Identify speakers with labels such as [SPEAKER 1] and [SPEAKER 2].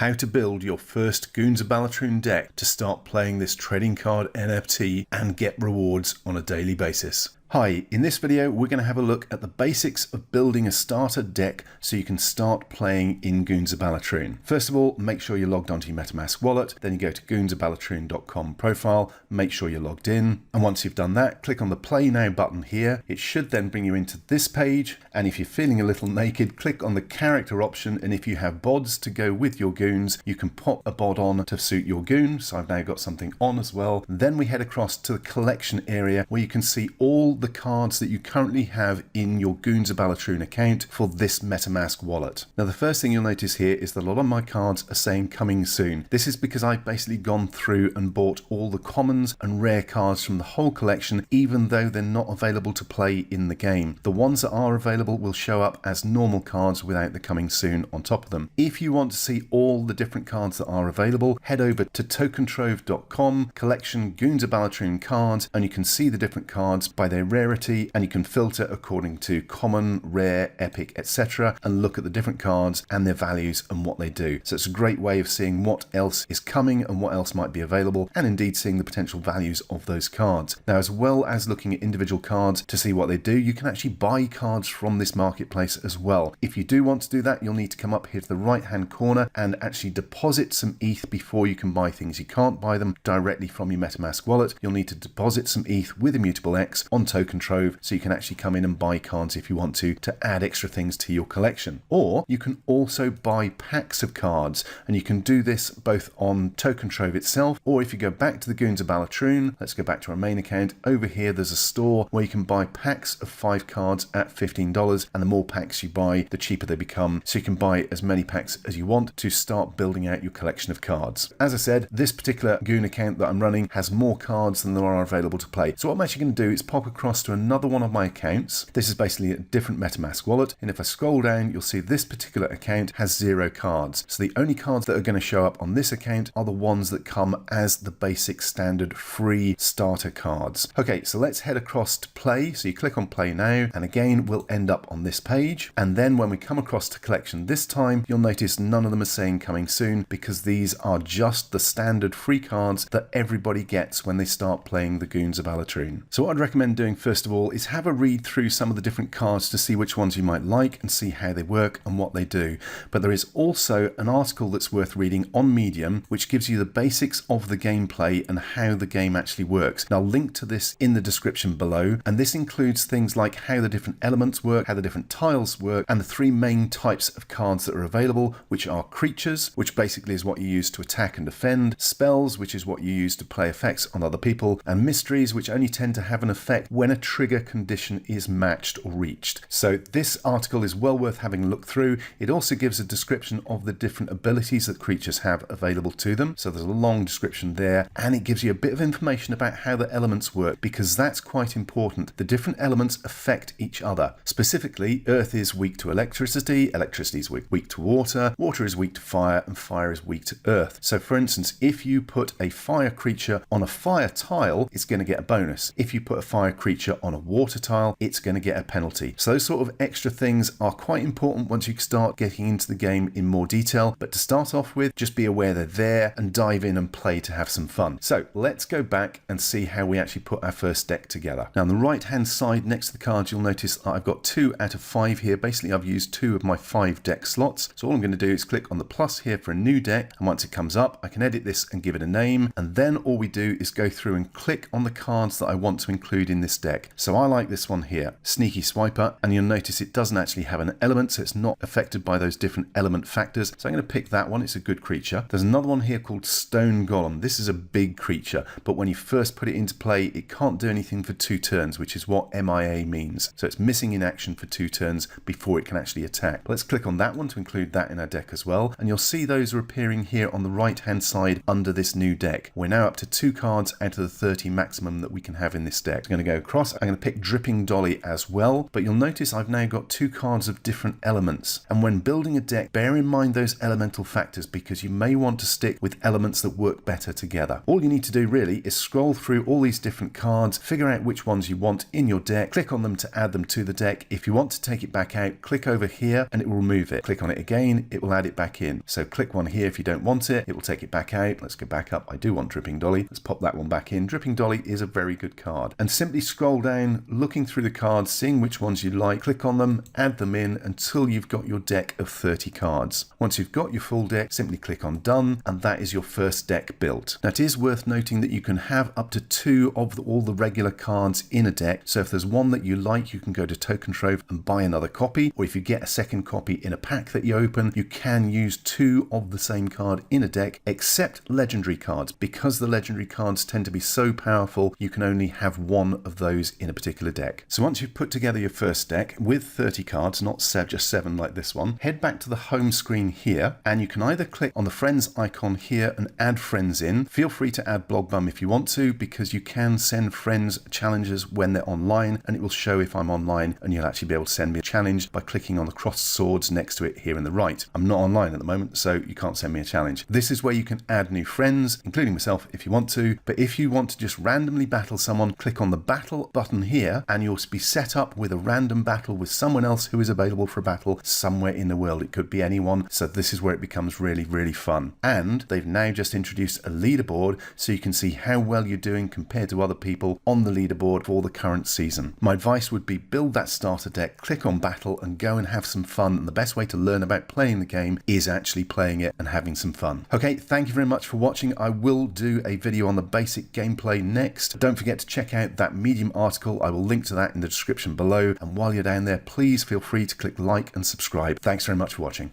[SPEAKER 1] how to build your first Goons of Balatroon deck to start playing this trading card NFT and get rewards on a daily basis. Hi, in this video we're going to have a look at the basics of building a starter deck so you can start playing in Goons of Balatroon. First of all, make sure you're logged onto your MetaMask wallet, then you go to goonsofbalatroon.com profile, make sure you're logged in, and once you've done that, click on the Play Now button here. It should then bring you into this page, and if you're feeling a little naked, click on the character option, and if you have bods to go with your goons, you can pop a bod on to suit your goon, so I've now got something on as well. Then we head across to the collection area where you can see all the cards that you currently have in your Goons of Balatroon account for this MetaMask wallet. Now the first thing you'll notice here is that a lot of my cards are saying coming soon. This is because I've basically gone through and bought all the commons and rare cards from the whole collection, even though they're not available to play in the game. The ones that are available will show up as normal cards without the coming soon on top of them. If you want to see all the different cards that are available, head over to tokentrove.com, collection Goons of Balatroon cards, and you can see the different cards by their rarity, and you can filter according to common, rare, epic, etc., and look at the different cards and their values and what they do. So it's a great way of seeing what else is coming and what else might be available, and indeed seeing the potential values of those cards. Now, as well as looking at individual cards to see what they do, you can actually buy cards from this marketplace as well. If you do want to do that, you'll need to come up here to the right hand corner and actually deposit some ETH before you can buy things. You can't buy them directly from your MetaMask wallet. You'll need to deposit some ETH with Immutable X on Token Trove, so you can actually come in and buy cards if you want to add extra things to your collection. Or you can also buy packs of cards, and you can do this both on Token Trove itself, or if you go back to the Goons of Balatroon, let's go back to our main account. Over here there's a store where you can buy packs of 5 cards at $15, and the more packs you buy, the cheaper they become, so you can buy as many packs as you want to start building out your collection of cards. As I said, this particular Goon account that I'm running has more cards than there are available to play. So what I'm actually going to do is pop across to another one of my accounts. This is basically a different MetaMask wallet, and if I scroll down, you'll see this particular account has 0 cards. So the only cards that are going to show up on this account are the ones that come as the basic standard free starter cards. Okay, so let's head across to play. So you click on Play Now, and again we'll end up on this page, and then when we come across to collection this time, you'll notice none of them are saying coming soon, because these are just the standard free cards that everybody gets when they start playing the Goons of Balatroon. So what I'd recommend doing first of all is have a read through some of the different cards to see which ones you might like and see how they work and what they do. But there is also an article that's worth reading on Medium which gives you the basics of the gameplay and how the game actually works. And I'll link to this in the description below, and this includes things like how the different elements work, how the different tiles work, and the 3 main types of cards that are available, which are creatures, which basically is what you use to attack and defend, spells, which is what you use to play effects on other people, and mysteries, which only tend to have an effect when a trigger condition is matched or reached. So this article is well worth having a look through. It also gives a description of the different abilities that creatures have available to them. So there's a long description there, and it gives you a bit of information about how the elements work, because that's quite important. The different elements affect each other. Specifically, earth is weak to electricity, electricity is weak to water, water is weak to fire, and fire is weak to earth. So for instance, if you put a fire creature on a fire tile, it's going to get a bonus. If you put a fire creature on a water tile, it's going to get a penalty. So those sort of extra things are quite important once you start getting into the game in more detail. But to start off with, just be aware they're there and dive in and play to have some fun. So let's go back and see how we actually put our first deck together. Now on the right hand side next to the cards, you'll notice that I've got 2 out of 5 here. Basically I've used 2 of my 5 deck slots. So all I'm going to do is click on the plus here for a new deck, and once it comes up I can edit this and give it a name, and then all we do is go through and click on the cards that I want to include in this deck. So I like this one here, Sneaky Swiper, and you'll notice it doesn't actually have an element, so it's not affected by those different element factors. So I'm going to pick that one. It's a good creature. There's another one here called Stone Golem. This is a big creature, but when you first put it into play, it can't do anything for 2 turns, which is what MIA means. So it's missing in action for 2 turns before it can actually attack. Let's click on that one to include that in our deck as well, and you'll see those are appearing here on the right hand side under this new deck. We're now up to 2 cards out of the 30 maximum that we can have in this deck. I'm going to go across. I'm going to pick Dripping Dolly as well, but you'll notice I've now got 2 cards of different elements. And when building a deck, bear in mind those elemental factors, because you may want to stick with elements that work better together. All you need to do really is scroll through all these different cards, figure out which ones you want in your deck, click on them to add them to the deck. If you want to take it back out, click over here and it will remove it. Click on it again, it will add it back in. So click one here if you don't want it, it will take it back out. Let's go back up. I do want Dripping Dolly. Let's pop that one back in. Dripping Dolly is a very good card. And simply scroll down, looking through the cards, seeing which ones you like, click on them, add them in until you've got your deck of 30 cards. Once you've got your full deck, simply click on Done, and that is your first deck built. Now it is worth noting that you can have up to 2 of all the regular cards in a deck. So if there's one that you like, you can go to Token Trove and buy another copy, or if you get a second copy in a pack that you open, you can use 2 of the same card in a deck, except legendary cards. Because the legendary cards tend to be so powerful, you can only have 1 of those in a particular deck. So once you've put together your first deck with 30 cards, not just 7 like this one, head back to the home screen here, and you can either click on the friends icon here and add friends in. Feel free to add Blogbum if you want to, because you can send friends challenges when they're online, and it will show if I'm online, and you'll actually be able to send me a challenge by clicking on the crossed swords next to it here in the right. I'm not online at the moment, so you can't send me a challenge. This is where you can add new friends, including myself if you want to, but if you want to just randomly battle someone, click on the battle button here, and you'll be set up with a random battle with someone else who is available for a battle somewhere in the world. It could be anyone, so this is where it becomes really, really fun. And they've now just introduced a leaderboard, so you can see how well you're doing compared to other people on the leaderboard for the current season. My advice would be build that starter deck, click on battle, and go and have some fun. And the best way to learn about playing the game is actually playing it and having some fun. Okay, thank you very much for watching. I will do a video on the basic gameplay next. Don't forget to check out that Medium article. I will link to that in the description below. And while you're down there, please feel free to click like and subscribe. Thanks very much for watching.